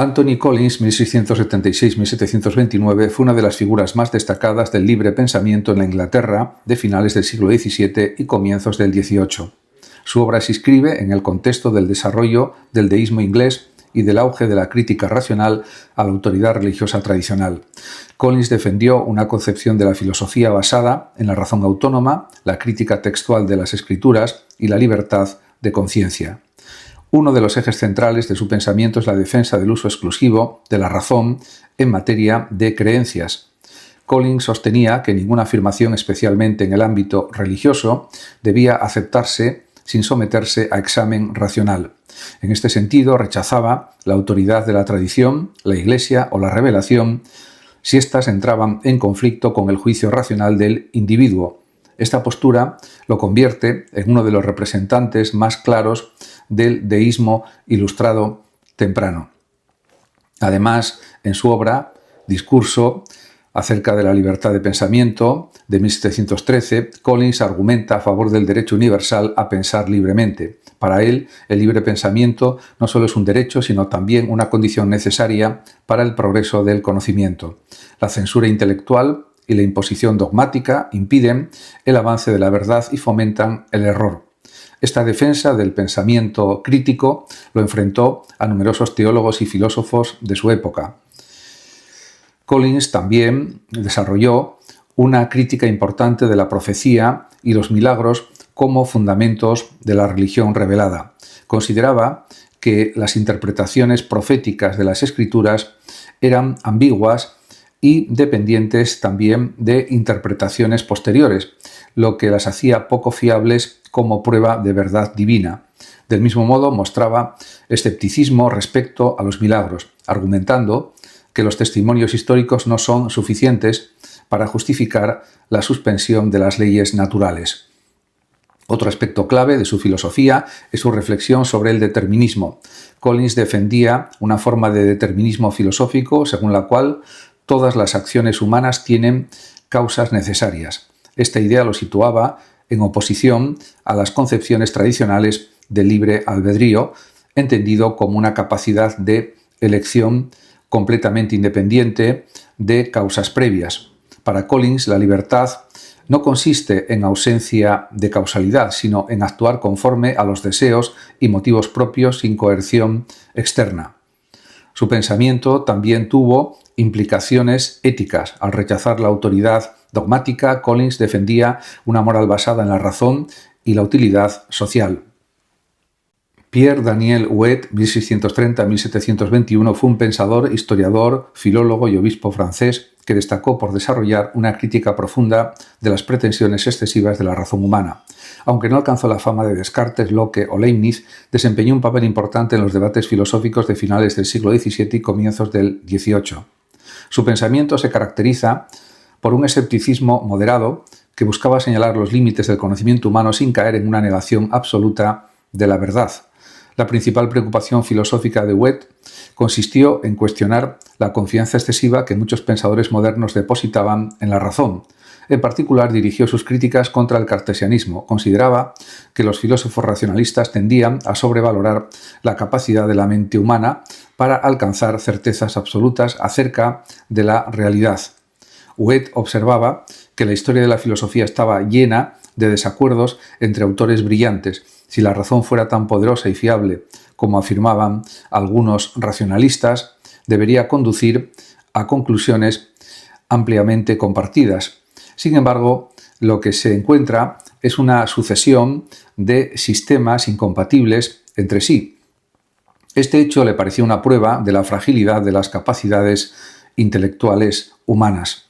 Anthony Collins, 1676-1729, fue una de las figuras más destacadas del libre pensamiento en la Inglaterra de finales del siglo XVII y comienzos del XVIII. Su obra se inscribe en el contexto del desarrollo del deísmo inglés y del auge de la crítica racional a la autoridad religiosa tradicional. Collins defendió una concepción de la filosofía basada en la razón autónoma, la crítica textual de las escrituras y la libertad de conciencia. Uno de los ejes centrales de su pensamiento es la defensa del uso exclusivo de la razón en materia de creencias. Collins sostenía que ninguna afirmación, especialmente en el ámbito religioso, debía aceptarse sin someterse a examen racional. En este sentido, rechazaba la autoridad de la tradición, la Iglesia o la revelación si éstas entraban en conflicto con el juicio racional del individuo. Esta postura lo convierte en uno de los representantes más claros del deísmo ilustrado temprano. Además, en su obra, Discurso acerca de la libertad de pensamiento, de 1713, Collins argumenta a favor del derecho universal a pensar libremente. Para él, el libre pensamiento no solo es un derecho, sino también una condición necesaria para el progreso del conocimiento. La censura intelectual y la imposición dogmática impiden el avance de la verdad y fomentan el error. Esta defensa del pensamiento crítico lo enfrentó a numerosos teólogos y filósofos de su época. Collins también desarrolló una crítica importante de la profecía y los milagros como fundamentos de la religión revelada. Consideraba que las interpretaciones proféticas de las Escrituras eran ambiguas y dependientes también de interpretaciones posteriores, lo que las hacía poco fiables como prueba de verdad divina. Del mismo modo, mostraba escepticismo respecto a los milagros, argumentando que los testimonios históricos no son suficientes para justificar la suspensión de las leyes naturales. Otro aspecto clave de su filosofía es su reflexión sobre el determinismo. Collins defendía una forma de determinismo filosófico según la cual todas las acciones humanas tienen causas necesarias. Esta idea lo situaba en oposición a las concepciones tradicionales del libre albedrío, entendido como una capacidad de elección completamente independiente de causas previas. Para Collins, la libertad no consiste en ausencia de causalidad, sino en actuar conforme a los deseos y motivos propios sin coerción externa. Su pensamiento también tuvo implicaciones éticas. Al rechazar la autoridad dogmática, Collins defendía una moral basada en la razón y la utilidad social. Pierre Daniel Huet, 1630-1721, fue un pensador, historiador, filólogo y obispo francés que destacó por desarrollar una crítica profunda de las pretensiones excesivas de la razón humana. Aunque no alcanzó la fama de Descartes, Locke o Leibniz, desempeñó un papel importante en los debates filosóficos de finales del siglo XVII y comienzos del XVIII. Su pensamiento se caracteriza por un escepticismo moderado que buscaba señalar los límites del conocimiento humano sin caer en una negación absoluta de la verdad. La principal preocupación filosófica de Huet consistió en cuestionar la confianza excesiva que muchos pensadores modernos depositaban en la razón. En particular, dirigió sus críticas contra el cartesianismo. Consideraba que los filósofos racionalistas tendían a sobrevalorar la capacidad de la mente humana para alcanzar certezas absolutas acerca de la realidad. Huet observaba que la historia de la filosofía estaba llena de desacuerdos entre autores brillantes. Si la razón fuera tan poderosa y fiable como afirmaban algunos racionalistas, debería conducir a conclusiones ampliamente compartidas. Sin embargo, lo que se encuentra es una sucesión de sistemas incompatibles entre sí. Este hecho le pareció una prueba de la fragilidad de las capacidades intelectuales humanas.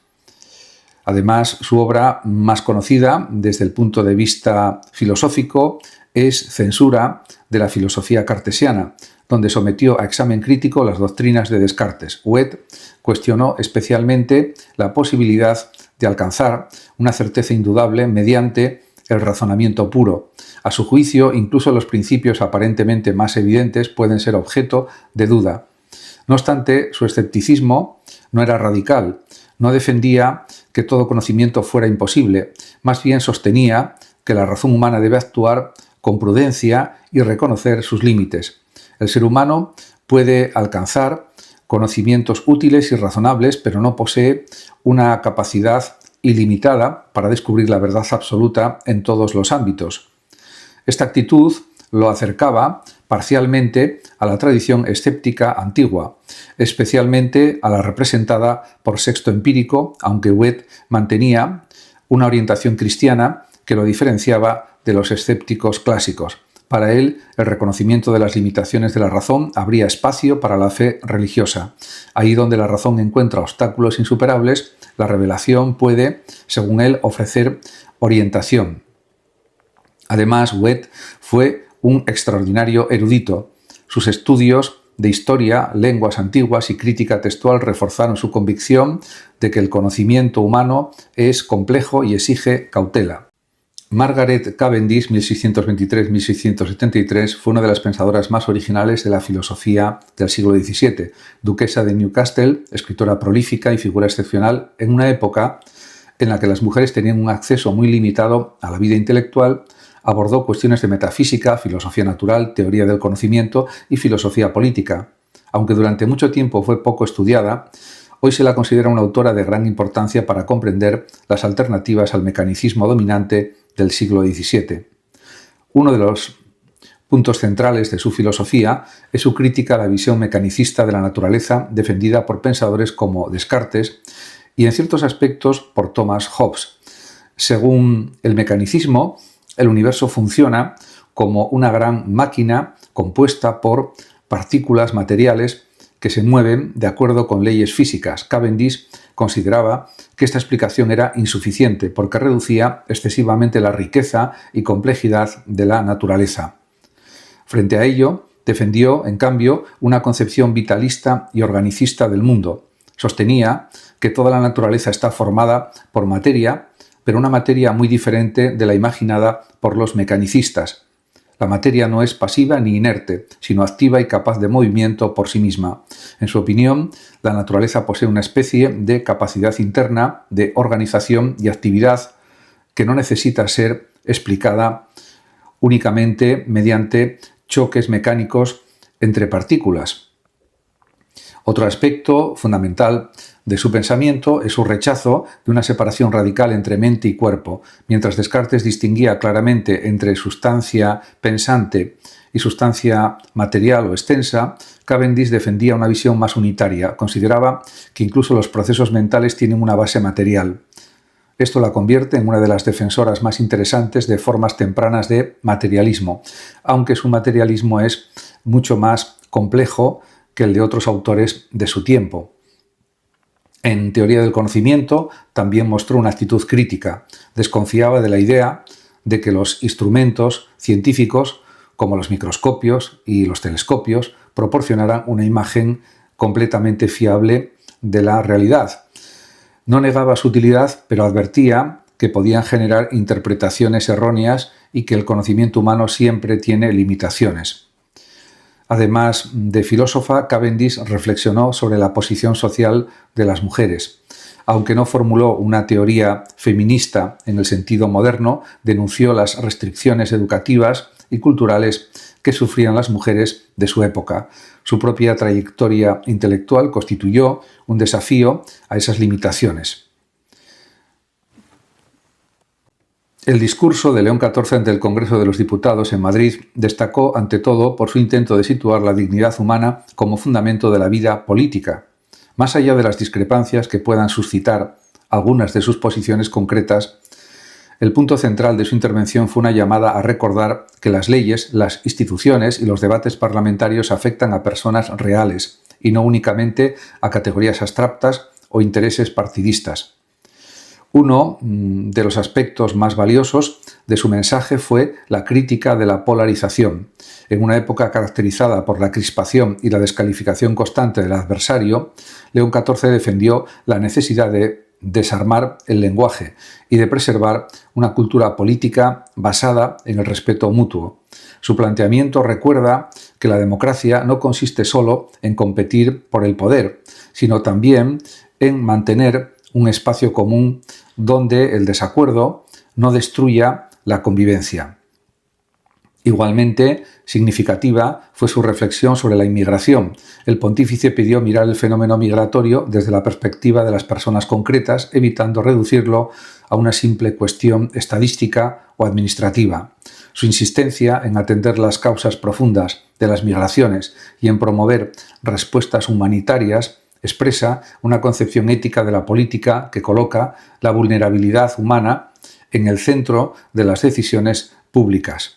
Además, su obra más conocida desde el punto de vista filosófico es Censura de la filosofía cartesiana, donde sometió a examen crítico las doctrinas de Descartes. Huet cuestionó especialmente la posibilidad de alcanzar una certeza indudable mediante el razonamiento puro. A su juicio, incluso los principios aparentemente más evidentes pueden ser objeto de duda. No obstante, su escepticismo no era radical. No defendía que todo conocimiento fuera imposible. Más bien sostenía que la razón humana debe actuar con prudencia y reconocer sus límites. El ser humano puede alcanzar conocimientos útiles y razonables, pero no posee una capacidad ilimitada para descubrir la verdad absoluta en todos los ámbitos. Esta actitud lo acercaba parcialmente a la tradición escéptica antigua, especialmente a la representada por Sexto Empírico, aunque Huet mantenía una orientación cristiana que lo diferenciaba de los escépticos clásicos. Para él, el reconocimiento de las limitaciones de la razón abría espacio para la fe religiosa. Ahí donde la razón encuentra obstáculos insuperables, la revelación puede, según él, ofrecer orientación. Además, Huet fue un extraordinario erudito. Sus estudios de historia, lenguas antiguas y crítica textual reforzaron su convicción de que el conocimiento humano es complejo y exige cautela. Margaret Cavendish, 1623-1673, fue una de las pensadoras más originales de la filosofía del siglo XVII, duquesa de Newcastle, escritora prolífica y figura excepcional en una época en la que las mujeres tenían un acceso muy limitado a la vida intelectual. Abordó cuestiones de metafísica, filosofía natural, teoría del conocimiento y filosofía política. Aunque durante mucho tiempo fue poco estudiada, hoy se la considera una autora de gran importancia para comprender las alternativas al mecanicismo dominante del siglo XVII. Uno de los puntos centrales de su filosofía es su crítica a la visión mecanicista de la naturaleza defendida por pensadores como Descartes y en ciertos aspectos por Thomas Hobbes. Según el mecanicismo, el universo funciona como una gran máquina compuesta por partículas materiales que se mueven de acuerdo con leyes físicas. Cavendish consideraba que esta explicación era insuficiente porque reducía excesivamente la riqueza y complejidad de la naturaleza. Frente a ello, defendió, en cambio, una concepción vitalista y organicista del mundo. Sostenía que toda la naturaleza está formada por materia, pero una materia muy diferente de la imaginada por los mecanicistas. La materia no es pasiva ni inerte, sino activa y capaz de movimiento por sí misma. En su opinión, la naturaleza posee una especie de capacidad interna de organización y actividad que no necesita ser explicada únicamente mediante choques mecánicos entre partículas. Otro aspecto fundamental de su pensamiento es su rechazo de una separación radical entre mente y cuerpo. Mientras Descartes distinguía claramente entre sustancia pensante y sustancia material o extensa, Cavendish defendía una visión más unitaria. Consideraba que incluso los procesos mentales tienen una base material. Esto la convierte en una de las defensoras más interesantes de formas tempranas de materialismo, aunque su materialismo es mucho más complejo que el de otros autores de su tiempo. En Teoría del Conocimiento también mostró una actitud crítica. Desconfiaba de la idea de que los instrumentos científicos, como los microscopios y los telescopios, proporcionaran una imagen completamente fiable de la realidad. No negaba su utilidad, pero advertía que podían generar interpretaciones erróneas y que el conocimiento humano siempre tiene limitaciones. Además de filósofa, Cavendish reflexionó sobre la posición social de las mujeres. Aunque no formuló una teoría feminista en el sentido moderno, denunció las restricciones educativas y culturales que sufrían las mujeres de su época. Su propia trayectoria intelectual constituyó un desafío a esas limitaciones. El discurso de León XIV ante el Congreso de los Diputados en Madrid destacó ante todo por su intento de situar la dignidad humana como fundamento de la vida política. Más allá de las discrepancias que puedan suscitar algunas de sus posiciones concretas, el punto central de su intervención fue una llamada a recordar que las leyes, las instituciones y los debates parlamentarios afectan a personas reales y no únicamente a categorías abstractas o intereses partidistas. Uno de los aspectos más valiosos de su mensaje fue la crítica de la polarización. En una época caracterizada por la crispación y la descalificación constante del adversario, León XIV defendió la necesidad de desarmar el lenguaje y de preservar una cultura política basada en el respeto mutuo. Su planteamiento recuerda que la democracia no consiste solo en competir por el poder, sino también en mantener un espacio común donde el desacuerdo no destruya la convivencia. Igualmente significativa fue su reflexión sobre la inmigración. El pontífice pidió mirar el fenómeno migratorio desde la perspectiva de las personas concretas, evitando reducirlo a una simple cuestión estadística o administrativa. Su insistencia en atender las causas profundas de las migraciones y en promover respuestas humanitarias expresa una concepción ética de la política que coloca la vulnerabilidad humana en el centro de las decisiones públicas.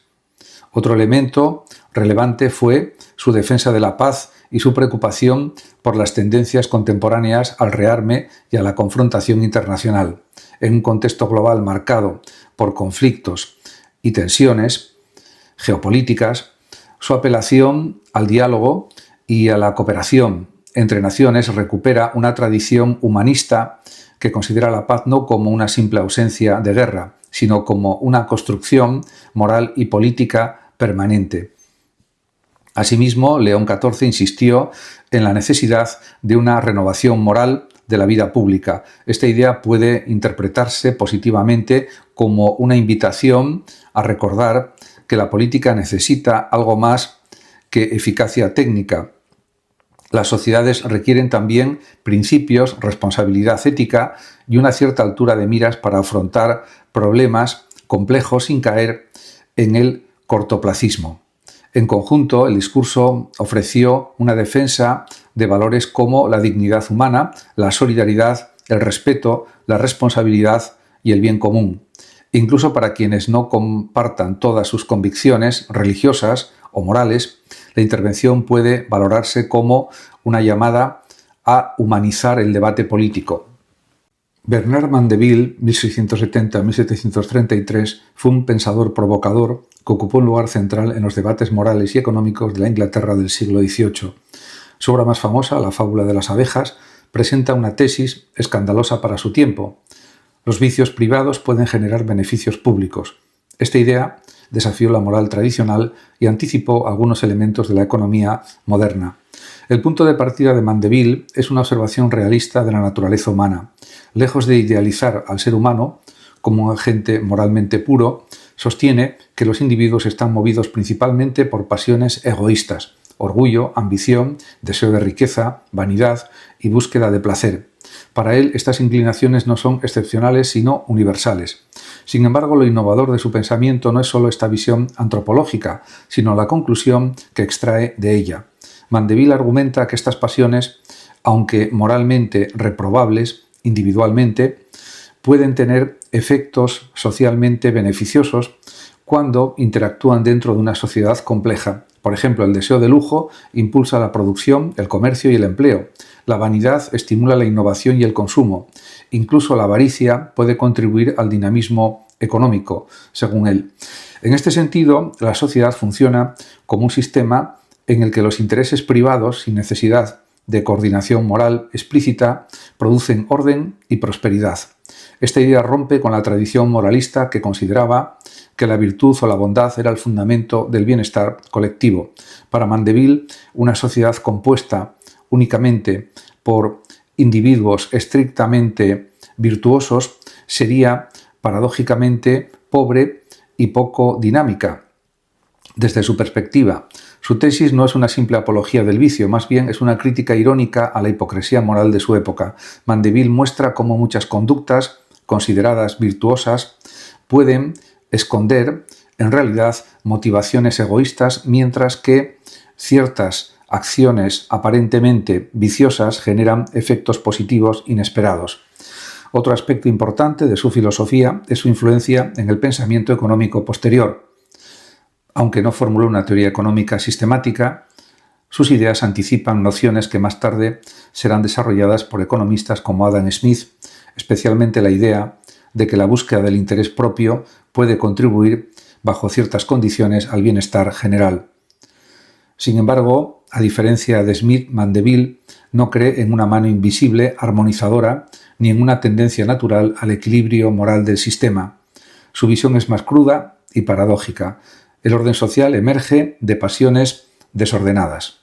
Otro elemento relevante fue su defensa de la paz y su preocupación por las tendencias contemporáneas al rearme y a la confrontación internacional. En un contexto global marcado por conflictos y tensiones geopolíticas, su apelación al diálogo y a la cooperación entre naciones recupera una tradición humanista que considera la paz no como una simple ausencia de guerra, sino como una construcción moral y política permanente. Asimismo, León XIV insistió en la necesidad de una renovación moral de la vida pública. Esta idea puede interpretarse positivamente como una invitación a recordar que la política necesita algo más que eficacia técnica. Las sociedades requieren también principios, responsabilidad ética y una cierta altura de miras para afrontar problemas complejos sin caer en el cortoplacismo. En conjunto, el discurso ofreció una defensa de valores como la dignidad humana, la solidaridad, el respeto, la responsabilidad y el bien común. Incluso para quienes no compartan todas sus convicciones religiosas o morales, la intervención puede valorarse como una llamada a humanizar el debate político. Bernard Mandeville, 1670-1733, fue un pensador provocador que ocupó un lugar central en los debates morales y económicos de la Inglaterra del siglo XVIII. Su obra más famosa, La fábula de las abejas, presenta una tesis escandalosa para su tiempo. Los vicios privados pueden generar beneficios públicos. Esta idea desafió la moral tradicional y anticipó algunos elementos de la economía moderna. El punto de partida de Mandeville es una observación realista de la naturaleza humana. Lejos de idealizar al ser humano como un agente moralmente puro, sostiene que los individuos están movidos principalmente por pasiones egoístas: orgullo, ambición, deseo de riqueza, vanidad y búsqueda de placer. Para él, estas inclinaciones no son excepcionales, sino universales. Sin embargo, lo innovador de su pensamiento no es solo esta visión antropológica, sino la conclusión que extrae de ella. Mandeville argumenta que estas pasiones, aunque moralmente reprobables individualmente, pueden tener efectos socialmente beneficiosos cuando interactúan dentro de una sociedad compleja. Por ejemplo, el deseo de lujo impulsa la producción, el comercio y el empleo. La vanidad estimula la innovación y el consumo. Incluso la avaricia puede contribuir al dinamismo económico, según él. En este sentido, la sociedad funciona como un sistema en el que los intereses privados, sin necesidad de coordinación moral explícita, producen orden y prosperidad. Esta idea rompe con la tradición moralista que consideraba que la virtud o la bondad era el fundamento del bienestar colectivo. Para Mandeville, una sociedad compuesta únicamente por individuos estrictamente virtuosos sería, paradójicamente, pobre y poco dinámica. Desde su perspectiva, su tesis no es una simple apología del vicio, más bien es una crítica irónica a la hipocresía moral de su época. Mandeville muestra cómo muchas conductas consideradas virtuosas pueden esconder, en realidad, motivaciones egoístas, mientras que ciertas acciones aparentemente viciosas generan efectos positivos inesperados. Otro aspecto importante de su filosofía es su influencia en el pensamiento económico posterior. Aunque no formuló una teoría económica sistemática, sus ideas anticipan nociones que más tarde serán desarrolladas por economistas como Adam Smith, especialmente la idea de que la búsqueda del interés propio puede contribuir, bajo ciertas condiciones, al bienestar general. Sin embargo, a diferencia de Smith, Mandeville no cree en una mano invisible, armonizadora, ni en una tendencia natural al equilibrio moral del sistema. Su visión es más cruda y paradójica. El orden social emerge de pasiones desordenadas.